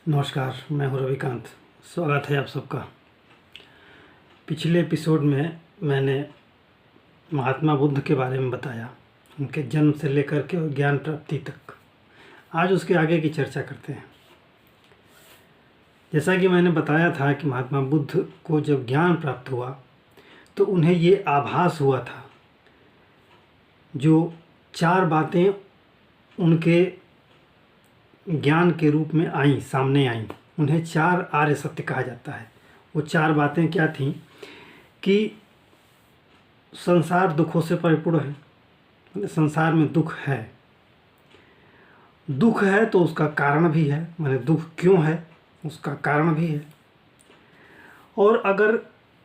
नमस्कार, मैं हूं रविकांत। स्वागत है आप सबका। पिछले एपिसोड में मैंने महात्मा बुद्ध के बारे में बताया, उनके जन्म से लेकर के ज्ञान प्राप्ति तक। आज उसके आगे की चर्चा करते हैं। जैसा कि मैंने बताया था कि महात्मा बुद्ध को जब ज्ञान प्राप्त हुआ तो उन्हें ये आभास हुआ था, जो 4 बातें उनके ज्ञान के रूप में सामने आई, उन्हें 4 आर्य सत्य कहा जाता है। वो 4 बातें क्या थीं कि संसार दुखों से परिपूर्ण है, संसार में दुख है। दुख है तो उसका कारण भी है, माने दुख क्यों है उसका कारण भी है। और अगर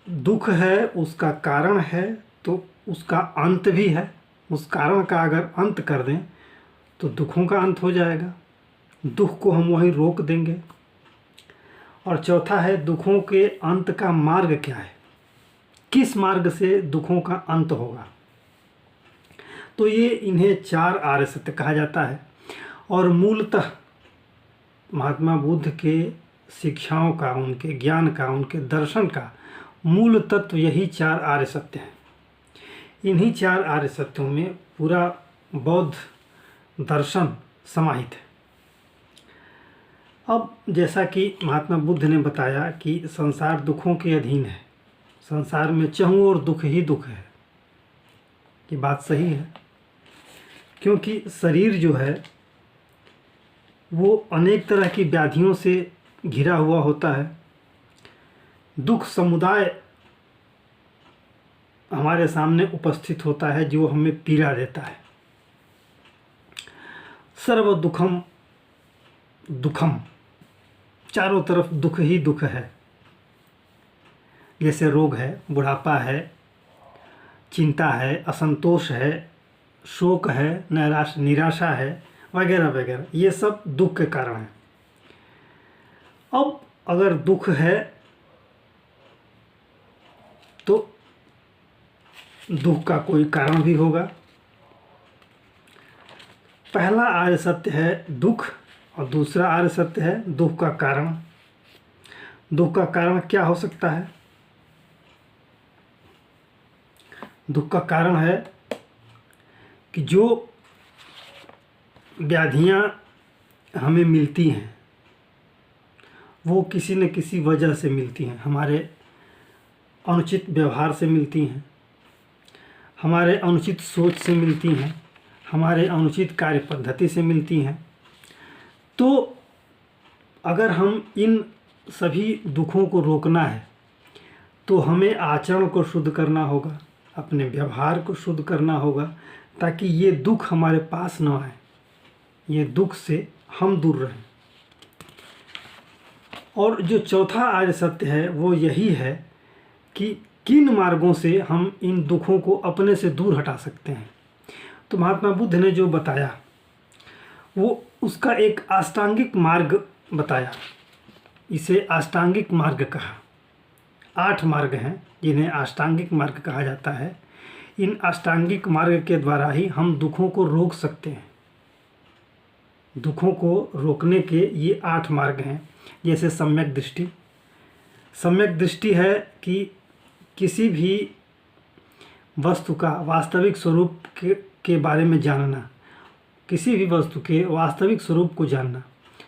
दुख है उसका कारण है तो उसका अंत भी है। उस कारण का अगर अंत कर दें तो दुखों का अंत हो जाएगा, दुख को हम वहीं रोक देंगे। और चौथा है दुखों के अंत का मार्ग क्या है, किस मार्ग से दुखों का अंत होगा। तो ये इन्हें 4 आर्य सत्य कहा जाता है। और मूलतः महात्मा बुद्ध के शिक्षाओं का, उनके ज्ञान का, उनके दर्शन का मूल तत्व यही 4 आर्य सत्य हैं। इन्हीं 4 आर्य सत्यों में पूरा बौद्ध दर्शन समाहित है। अब जैसा कि महात्मा बुद्ध ने बताया कि संसार दुखों के अधीन है, संसार में चहुँ ओर दुख ही दुख है। ये बात सही है, क्योंकि शरीर जो है वो अनेक तरह की व्याधियों से घिरा हुआ होता है। दुख समुदाय हमारे सामने उपस्थित होता है जो हमें पीड़ा देता है। सर्व दुखम दुखम, चारों तरफ दुख ही दुख है। जैसे रोग है, बुढ़ापा है, चिंता है, असंतोष है, शोक है, निराशा है, वगैरह वगैरह, ये सब दुख के कारण हैं। अब अगर दुख है तो दुख का कोई कारण भी होगा। पहला आर्य सत्य है दुख, और दूसरा आर्य सत्य है दुख का कारण। दुख का कारण क्या हो सकता है? दुख का कारण है कि जो व्याधियां हमें मिलती हैं वो किसी न किसी वजह से मिलती हैं। हमारे अनुचित व्यवहार से मिलती हैं, हमारे अनुचित सोच से मिलती हैं, हमारे अनुचित कार्य पद्धति से मिलती हैं। तो अगर हम इन सभी दुखों को रोकना है तो हमें आचरण को शुद्ध करना होगा, अपने व्यवहार को शुद्ध करना होगा, ताकि ये दुख हमारे पास न आए, ये दुख से हम दूर रहें। और जो चौथा आर्य सत्य है वो यही है कि किन मार्गों से हम इन दुखों को अपने से दूर हटा सकते हैं। तो महात्मा बुद्ध ने जो बताया वो उसका एक अष्टांगिक मार्ग बताया। इसे अष्टांगिक मार्ग कहा। 8 मार्ग हैं जिन्हें अष्टांगिक मार्ग कहा जाता है। इन अष्टांगिक मार्ग के द्वारा ही हम दुखों को रोक सकते हैं। दुखों को रोकने के ये 8 मार्ग हैं। जैसे सम्यक दृष्टि। सम्यक दृष्टि है कि किसी भी वस्तु का वास्तविक स्वरूप के बारे में जानना, किसी भी वस्तु के वास्तविक स्वरूप को जानना,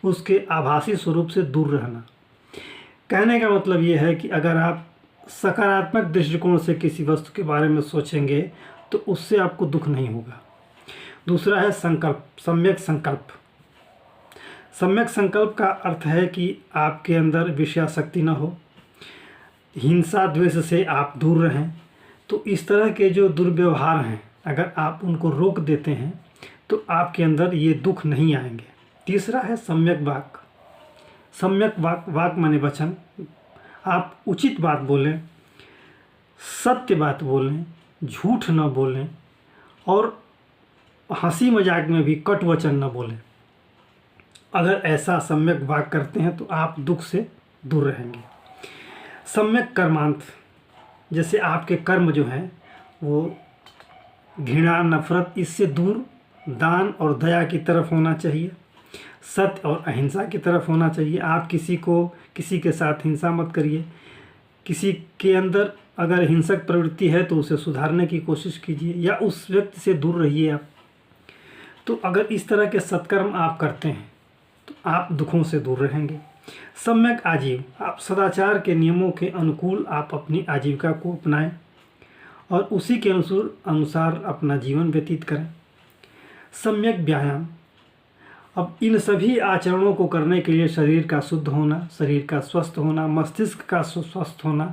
उसके आभासी स्वरूप से दूर रहना। कहने का मतलब ये है कि अगर आप सकारात्मक दृष्टिकोण से किसी वस्तु के बारे में सोचेंगे तो उससे आपको दुख नहीं होगा। दूसरा है संकल्प, सम्यक संकल्प। सम्यक संकल्प का अर्थ है कि आपके अंदर विषयासक्ति न हो, हिंसा द्वेष से आप दूर रहें। तो इस तरह के जो दुर्व्यवहार हैं अगर आप उनको रोक देते हैं तो आपके अंदर ये दुख नहीं आएंगे। तीसरा है सम्यक वाक। सम्यक वाक माने वचन। आप उचित बात बोलें, सत्य बात बोलें, झूठ न बोलें, और हंसी मजाक में भी कट वचन न बोलें। अगर ऐसा सम्यक वाक करते हैं तो आप दुख से दूर रहेंगे। सम्यक कर्मांत, जैसे आपके कर्म जो हैं वो घृणा, नफरत, इससे दूर दान और दया की तरफ होना चाहिए। सत्य और अहिंसा की तरफ होना चाहिए। आप किसी के साथ हिंसा मत करिए। किसी के अंदर अगर हिंसक प्रवृत्ति है तो उसे सुधारने की कोशिश कीजिए या उस व्यक्ति से दूर रहिए आप। तो अगर इस तरह के सत्कर्म आप करते हैं तो आप दुखों से दूर रहेंगे। सम्यक आजीव, आप सदाचार के नियमों के अनुकूल आप अपनी आजीविका को अपनाएं और उसी के अनुसार अपना जीवन व्यतीत करें। सम्यक व्यायाम, अब इन सभी आचरणों को करने के लिए शरीर का शुद्ध होना, शरीर का स्वस्थ होना, मस्तिष्क का स्वस्थ होना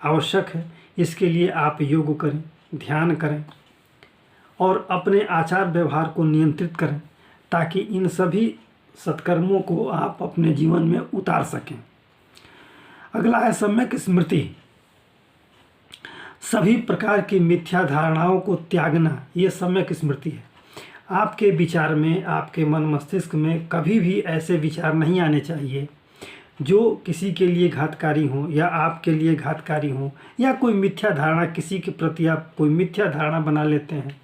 आवश्यक है। इसके लिए आप योग करें, ध्यान करें और अपने आचार व्यवहार को नियंत्रित करें ताकि इन सभी सत्कर्मों को आप अपने जीवन में उतार सकें। अगला है सम्यक स्मृति। सभी प्रकार की मिथ्या धारणाओं को त्यागना, ये सम्यक स्मृति है। आपके विचार में, आपके मन मस्तिष्क में कभी भी ऐसे विचार नहीं आने चाहिए जो किसी के लिए घातकारी हो या आपके लिए घातकारी हो, या कोई मिथ्या धारणा, किसी के प्रति आप कोई मिथ्या धारणा बना लेते हैं,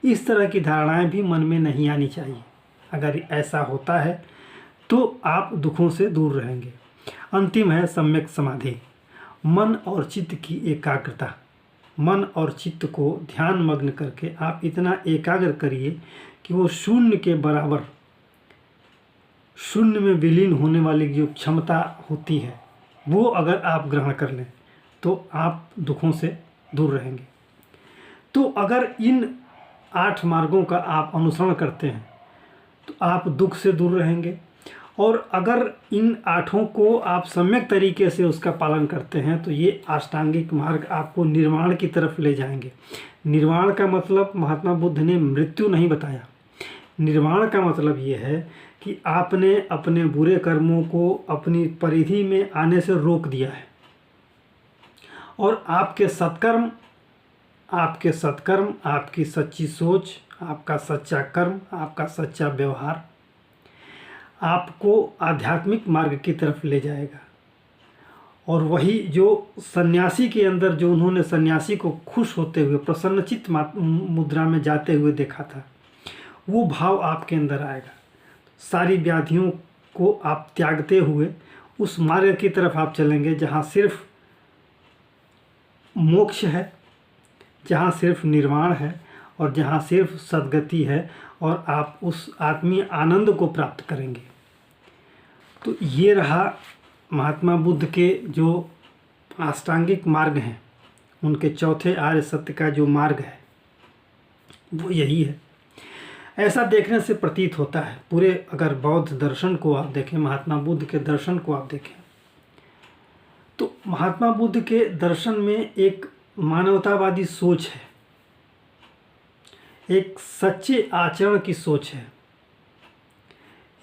इस तरह की धारणाएं भी मन में नहीं आनी चाहिए। अगर ऐसा होता है तो आप दुखों से दूर रहेंगे। अंतिम है सम्यक समाधि, मन और चित्त की एकाग्रता। मन और चित्त को ध्यान मग्न करके आप इतना एकाग्र करिए कि वो शून्य के बराबर, शून्य में विलीन होने वाली जो क्षमता होती है वो अगर आप ग्रहण कर लें तो आप दुखों से दूर रहेंगे। तो अगर इन 8 मार्गों का आप अनुसरण करते हैं तो आप दुख से दूर रहेंगे। और अगर इन 8 को आप सम्यक तरीके से उसका पालन करते हैं तो ये अष्टांगिक मार्ग आपको निर्वाण की तरफ ले जाएंगे। निर्वाण का मतलब महात्मा बुद्ध ने मृत्यु नहीं बताया। निर्वाण का मतलब ये है कि आपने अपने बुरे कर्मों को अपनी परिधि में आने से रोक दिया है और आपके सत्कर्म, आपकी सच्ची सोच, आपका सच्चा कर्म, आपका सच्चा व्यवहार आपको आध्यात्मिक मार्ग की तरफ ले जाएगा। और वही जो सन्यासी के अंदर, जो उन्होंने सन्यासी को खुश होते हुए प्रसन्नचित्त मुद्रा में जाते हुए देखा था, वो भाव आपके अंदर आएगा। सारी व्याधियों को आप त्यागते हुए उस मार्ग की तरफ आप चलेंगे जहाँ सिर्फ मोक्ष है, जहाँ सिर्फ निर्वाण है और जहाँ सिर्फ सद्गति है और आप उस आत्मीय आनंद को प्राप्त करेंगे। तो ये रहा महात्मा बुद्ध के जो अष्टांगिक मार्ग हैं, उनके चौथे आर्य सत्य का जो मार्ग है वो यही है। ऐसा देखने से प्रतीत होता है, पूरे अगर बौद्ध दर्शन को आप देखें, महात्मा बुद्ध के दर्शन को आप देखें, तो महात्मा बुद्ध के दर्शन में एक मानवतावादी सोच है, एक सच्चे आचरण की सोच है,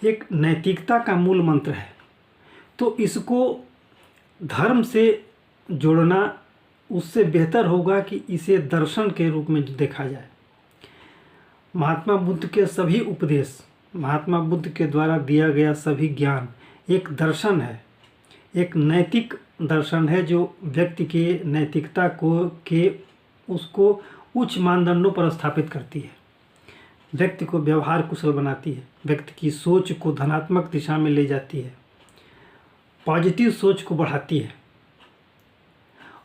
एक नैतिकता का मूल मंत्र है। तो इसको धर्म से जोड़ना उससे बेहतर होगा कि इसे दर्शन के रूप में देखा जाए। महात्मा बुद्ध के सभी उपदेश, महात्मा बुद्ध के द्वारा दिया गया सभी ज्ञान एक दर्शन है, एक नैतिक दर्शन है जो व्यक्ति के नैतिकता उसको उच्च मानदंडों पर स्थापित करती है, व्यक्ति को व्यवहार कुशल बनाती है, व्यक्ति की सोच को धनात्मक दिशा में ले जाती है, पॉजिटिव सोच को बढ़ाती है।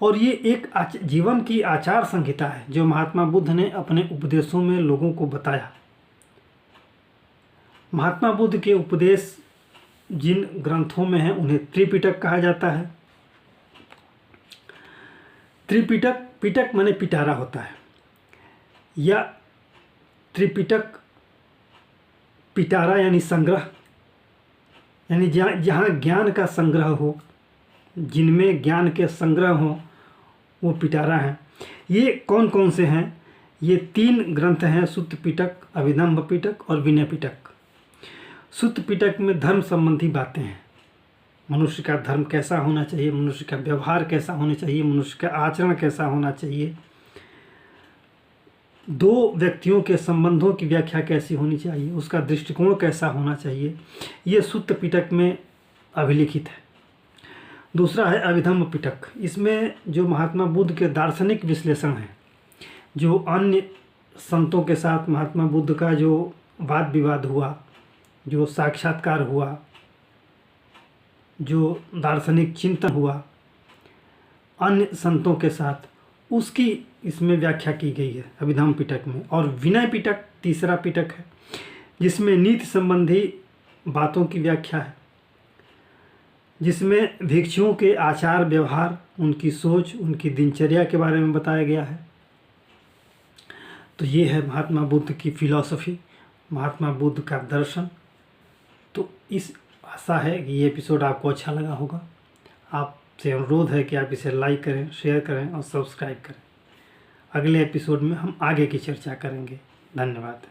और ये एक जीवन की आचार संहिता है जो महात्मा बुद्ध ने अपने उपदेशों में लोगों को बताया। महात्मा बुद्ध के उपदेश जिन ग्रंथों में हैं उन्हें त्रिपिटक कहा जाता है। त्रिपिटक, पिटक माने पिटारा होता है, या त्रिपिटक पिटारा यानी संग्रह, यानी जहाँ ज्ञान का संग्रह हो, जिनमें ज्ञान के संग्रह हो, वो पिटारा हैं। ये कौन कौन से हैं? ये 3 ग्रंथ हैं, सुत्त पिटक, अभिधम्म पिटक और विनय पिटक। सुत्त पिटक में धर्म संबंधी बातें हैं, मनुष्य का धर्म कैसा होना चाहिए, मनुष्य का व्यवहार कैसा होना चाहिए, मनुष्य का आचरण कैसा होना चाहिए, 2 व्यक्तियों के संबंधों की व्याख्या कैसी होनी चाहिए, उसका दृष्टिकोण कैसा होना चाहिए, ये सुत्त पिटक में अभिलिखित है। दूसरा है अभिधम्म पिटक। इसमें जो महात्मा बुद्ध के दार्शनिक विश्लेषण हैं, जो अन्य संतों के साथ महात्मा बुद्ध का जो वाद विवाद हुआ, जो साक्षात्कार हुआ, जो दार्शनिक चिंतन हुआ अन्य संतों के साथ, उसकी इसमें व्याख्या की गई है अभिधम्म पिटक में। और विनय पिटक तीसरा पिटक है जिसमें नीति संबंधी बातों की व्याख्या है, जिसमें भिक्षुओं के आचार व्यवहार, उनकी सोच, उनकी दिनचर्या के बारे में बताया गया है। तो ये है महात्मा बुद्ध की फिलॉसफी, महात्मा बुद्ध का दर्शन। तो इस आशा है कि ये एपिसोड आपको अच्छा लगा होगा। आपसे अनुरोध है कि आप इसे लाइक करें, शेयर करें और सब्सक्राइब करें। अगले एपिसोड में हम आगे की चर्चा करेंगे। धन्यवाद।